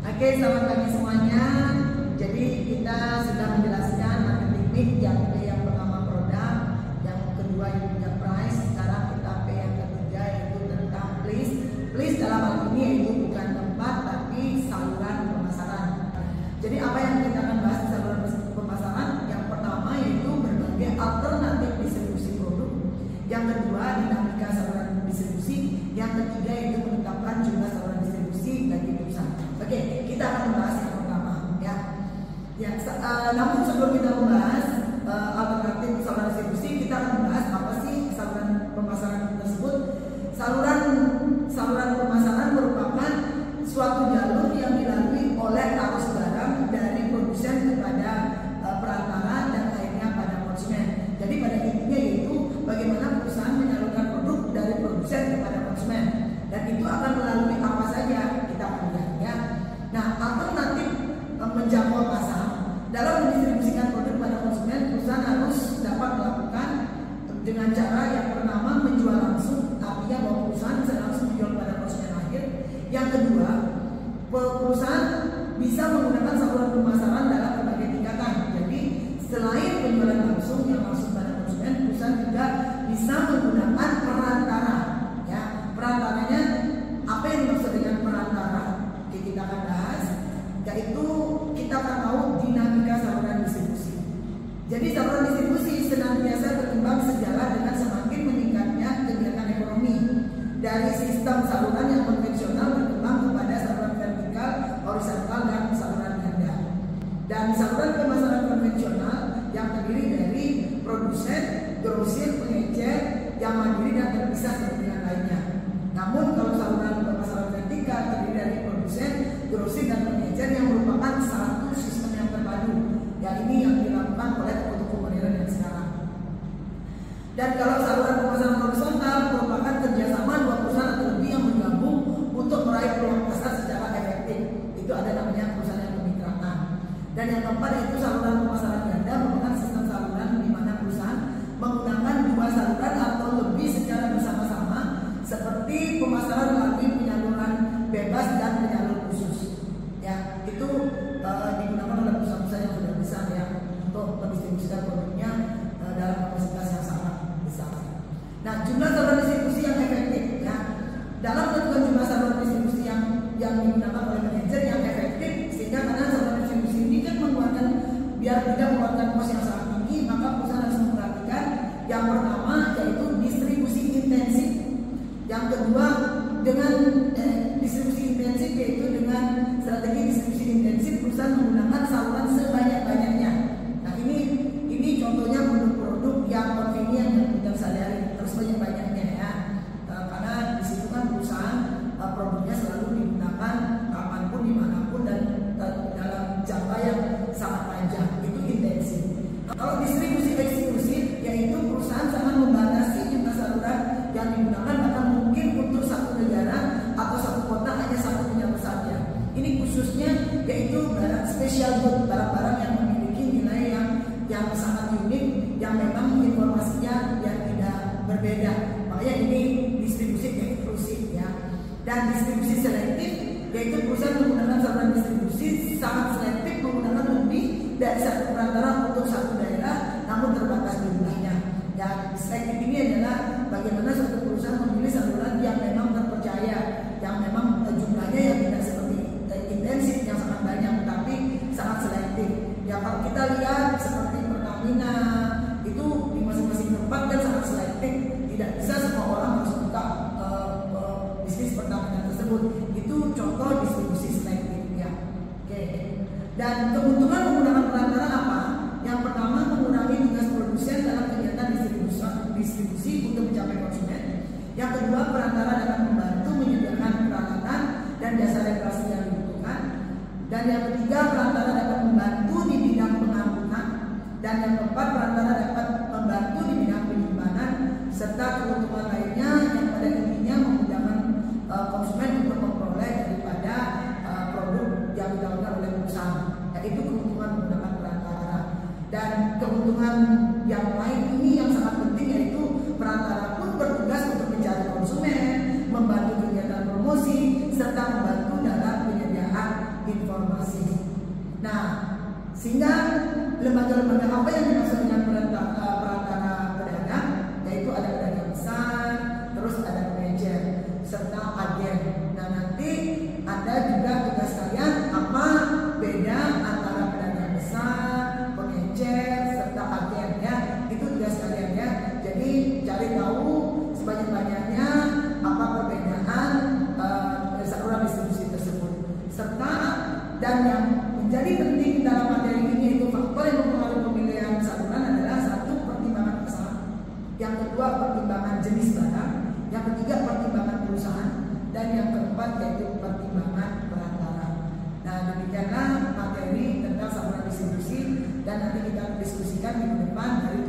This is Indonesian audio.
Oke, selamat pagi semuanya. Jadi kita sudah menjelaskan marketing mix yang pertama produk, yang kedua unit price. Sekarang kita P yang ketiga yaitu tentang place. Place dalam hal ini yaitu bukan tempat tapi saluran pemasaran. Jadi apa yang kita akan bahas di saluran pemasaran? Yang pertama yaitu berbagai alternatif distribusi produk. Yang kedua dinamika saluran distribusi. Yang ketiga yaitu menetapkan jumlah saluran distribusi bagi perusahaan. Oke, kita akan membahas yang pertama ya. Namun sebelum kita membahas alternatif saluran distribusi, kita akan membahas apa sih saluran pemasaran tersebut. Saluran pemasaran merupakan suatu jalur yang dilalui oleh arus barang dari produsen kepada perantara dan akhirnya pada konsumen. Jadi pada intinya yaitu bagaimana perusahaan menyalurkan produk dari produsen kepada konsumen, dan itu akan melalui apa saja kita akan lihat ya. Nah, alternatif menjangkau pasar dalam mendistribusikan produk pada konsumen, perusahaan harus dapat melakukan dengan cara yang pertama menjual langsung, artinya bahwa perusahaan bisa langsung menjual pada konsumen akhir. Yang kedua, perusahaan bisa menggunakan saluran pemasaran dalam berbagai tingkatan. Jadi selain penjualan langsung yang langsung pada konsumen, perusahaan juga bisa menggunakan perantara. Ya, perantaranya apa yang dimaksud dengan perantara? Oke, kita akan bahas. Yaitu kita akan tahu dinamika saluran distribusi. Jadi saluran distribusi senantiasa berkembang sejalan dengan semakin meningkatnya kegiatan ekonomi. Dari sistem saluran yang konvensional berkembang kepada saluran vertikal, horizontal, dan saluran ganda. Dan saluran pemasaran konvensional yang terdiri dari produsen, grosir, pengecer, yang mandiri dan terpisah satu dengan lainnya. Namun kalau saluran pemasaran vertikal terdiri dari produsen, grosir, dan pengecer yang merupakan satu sistem yang terpadu. Yang ini yang dilakukan oleh toko-toko modern yang sekarang. Dan kalau saluran pemasaran horizontal merupakan kerjasama dua perusahaan atau lebih yang bergabung untuk meraih peluang pasar secara efektif. Itu ada namanya perusahaan yang kemitraan. Dan yang keempat yaitu saluran pemasaran ganda merupakan sistem saluran di mana perusahaan menggunakan dua saluran atau lebih secara bersama-sama, seperti pemasaran melalui penyaluran bebas dan penyalur khusus. Ya, itu digunakan oleh perusahaan-perusahaan yang sudah besar ya untuk mendistribusikan produknya dalam kapasitas yang sangat besar. Nah, jumlah saluran distribusi yang efektif ya. Dalam menentukan jumlah saluran distribusi yang digunakan oleh manajer yang efektif, sehingga karena saluran distribusi ini kan mengeluarkan, biar tidak mengeluarkan kos yang sangat tinggi, maka perusahaan harus memperhatikan yang pertama yaitu distribusi intensif. Yang kedua dengan distribusi intensif yaitu dengan strategi distribusi intensif perusahaan menggunakan saluran sebanyak-banyaknya. Nah, ini contohnya produk-produk yang convenient yang kita sehari-hari terus banyak-banyaknya ya. Karena di situ kan perusahaan produknya selalu digunakan kapanpun, dimanapun, dan dalam jangka yang sangat panjang. Itu intensif. Kalau distribusi eksklusif yaitu perusahaan sangat membatasi jumlah saluran yang digunakan, bahkan mungkin untuk satu negara atau satu kota hanya satu penyalur saja. Ini khususnya yaitu barang spesial good, barang-barang yang memiliki nilai yang sangat unik, yang memang informasinya yang tidak berbeda. Makanya ini distribusi eksklusif ya. Dan distribusi selektif yaitu perusahaan menggunakan saluran distribusi sangat selektif, menggunakan lebih dari satu perantara untuk satu daerah, namun terbatas jumlahnya. Dan selektif ini adalah bagaimana suatu perusahaan memilih saluran yang memang terpercaya, yang memang jumlahnya yang tidak seperti intensif yang sangat banyak, tapi sangat selektif. Ya, kalau kita lihat seperti Pertamina itu di masing-masing tempat kan sangat selektif, tidak bisa semua orang harus buka bisnis Pertamina tersebut. Itu contoh distribusi selektif ya. Oke. Dan keuntungan menggunakan perantara apa? Yang pertama, mengurangi tugas produsen dalam kegiatan distribusi untuk mencapai konsumen. Yang kedua, perantara dapat membantu menyediakan peralatan dan jasa reparasi yang dibutuhkan. Dan yang ketiga, perantara dapat membantu di bidang pengampunan. Dan yang keempat, perantara dapat membantu di bidang penyimpanan, serta keuntungan lainnya yang pada intinya memudahkan konsumen untuk memperoleh daripada produk yang ditawarkan oleh perusahaan. Yaitu keuntungan menggunakan perantara. Dan keuntungan yang lain ini yang sangat penting yaitu perantara pun bertugas untuk mencari konsumen, membantu kegiatan promosi, serta membantu dalam penyediaan Sehingga lembaga-lembaga apa yang dimaksud dengan perantara pedagang, yaitu ada pedagang besar, terus ada pengecer, serta agen. Nah, nanti ada juga tugas kalian apa beda antara pedagang besar, pengecer, serta agen ya. Itu tugas kalian ya. Jadi cari tahu sebanyak-banyaknya apa perbedaan saluran distribusi tersebut. Serta dan yang menjadi penting dalam materi ini yaitu faktor yang mempengaruhi pemilihan saluran adalah satu, pertimbangan pasar, yang kedua pertimbangan jenis barang, yang ketiga pertimbangan perusahaan, dan yang keempat yaitu pertimbangan perantara. Nah, demikianlah materi tentang saluran distribusi dan nanti kita diskusikan minggu depan dari